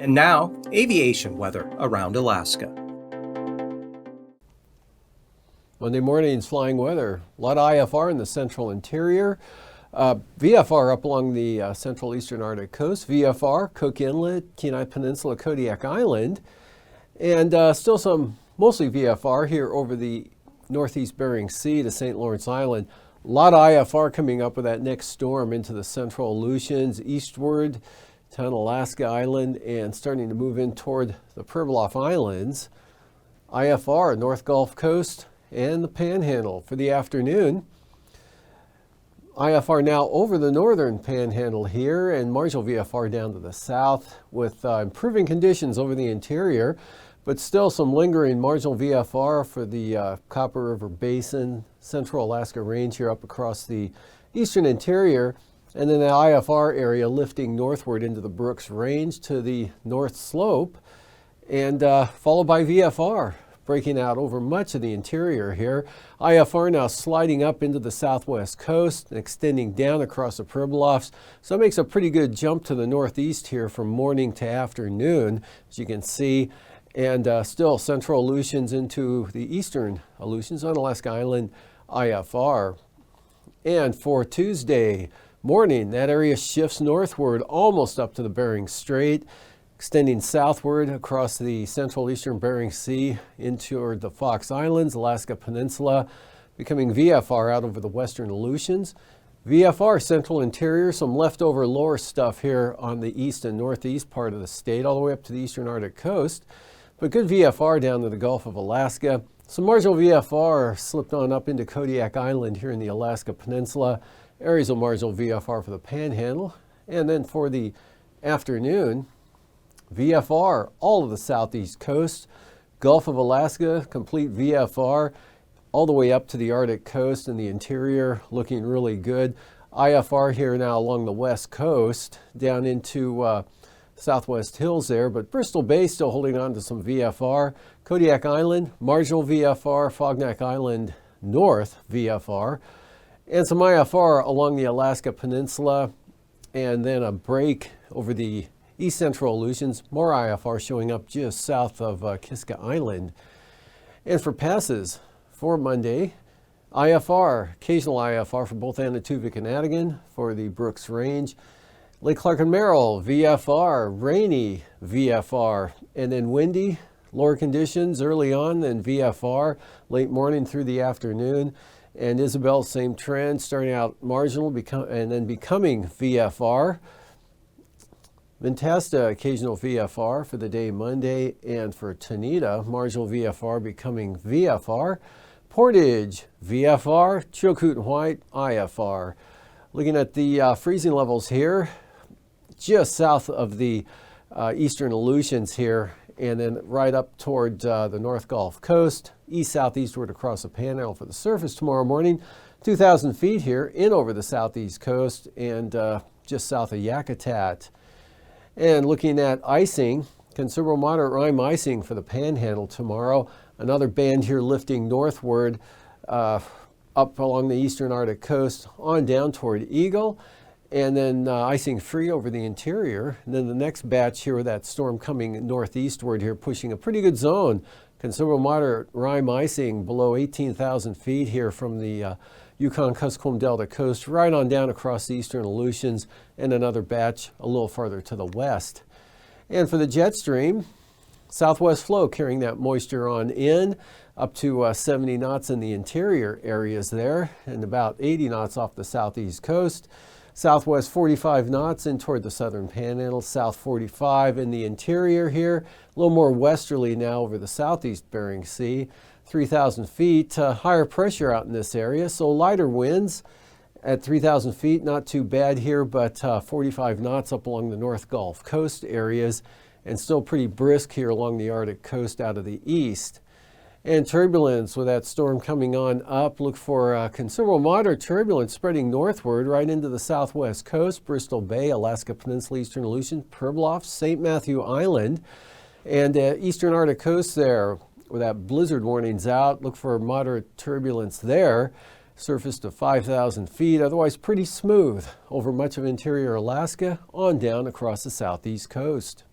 And now, aviation weather around Alaska. Monday morning's flying weather. A lot of IFR in the central interior. VFR up along the central eastern Arctic coast. VFR, Cook Inlet, Kenai Peninsula, Kodiak Island. And still some mostly VFR here over the northeast Bering Sea to St. Lawrence Island. A lot of IFR coming up with that next storm into the central Aleutians eastward to Alaska Island and starting to move in toward the Pribilof Islands. IFR, North Gulf Coast and the Panhandle for the afternoon. IFR now over the northern Panhandle here and marginal VFR down to the south with improving conditions over the interior, but still some lingering marginal VFR for the Copper River Basin, Central Alaska Range here up across the eastern interior, and then the IFR area lifting northward into the Brooks Range to the North Slope, and followed by VFR breaking out over much of the interior here. IFR now sliding up into the southwest coast and extending down across the Pribilofs. So it makes a pretty good jump to the northeast here from morning to afternoon, as you can see. And still central Aleutians into the eastern Aleutians on Alaska Island IFR. And for Tuesday morning, that area shifts northward almost up to the Bering Strait, extending southward across the central eastern Bering Sea into the Fox Islands, Alaska Peninsula, becoming VFR out over the western Aleutians. VFR central interior, some leftover lower stuff here on the east and northeast part of the state, all the way up to the eastern Arctic coast. But good VFR down to the Gulf of Alaska. Some marginal VFR slipped on up into Kodiak Island here in the Alaska Peninsula. Areas of marginal VFR for the Panhandle. And then for the afternoon, VFR all of the southeast coast. Gulf of Alaska, complete VFR all the way up to the Arctic coast and the interior looking really good. IFR here now along the west coast down into Southwest Hills there, but Bristol Bay still holding on to some VFR. Kodiak Island, marginal VFR, Fognak Island north VFR, and some IFR along the Alaska Peninsula, and then a break over the east central Aleutians, more IFR showing up just south of Kiska Island. And for passes for Monday, IFR, occasional IFR for both Anatuvik and Adigan for the Brooks Range. Lake Clark and Merrill, VFR, rainy VFR, and then windy, lower conditions early on, then VFR, late morning through the afternoon. And Isabel, same trend, starting out marginal and then becoming VFR. Ventasta, occasional VFR for the day Monday, and for Tanita, marginal VFR becoming VFR. Portage, VFR, Chilkoot and White, IFR. Looking at the freezing levels here, just south of the eastern Aleutians here, and then right up toward the North Gulf Coast, east-southeastward across the Panhandle for the surface tomorrow morning. 2,000 feet here in over the southeast coast and just south of Yakutat. And looking at icing, considerable moderate rime icing for the Panhandle tomorrow. Another band here lifting northward up along the eastern Arctic coast on down toward Eagle. And then icing free over the interior. And then the next batch here with that storm coming northeastward here, pushing a pretty good zone. Considerable moderate rime icing below 18,000 feet here from the Yukon-Kuskokwim Delta coast right on down across the eastern Aleutians, and another batch a little farther to the west. And for the jet stream, southwest flow carrying that moisture on in up to 70 knots in the interior areas there, and about 80 knots off the southeast coast. Southwest 45 knots in toward the southern Panhandle, south 45 in the interior here, a little more westerly now over the southeast Bering Sea. 3,000 feet, higher pressure out in this area, so lighter winds at 3,000 feet, not too bad here, but 45 knots up along the North Gulf Coast areas, and still pretty brisk here along the Arctic coast out of the east. And turbulence with that storm coming on up. Look for considerable moderate turbulence spreading northward right into the southwest coast, Bristol Bay, Alaska Peninsula, Eastern Aleutians, Pribilof, St. Matthew Island, and eastern Arctic coast there with that blizzard warnings out. Look for moderate turbulence there. Surface to 5,000 feet, otherwise pretty smooth over much of interior Alaska on down across the southeast coast.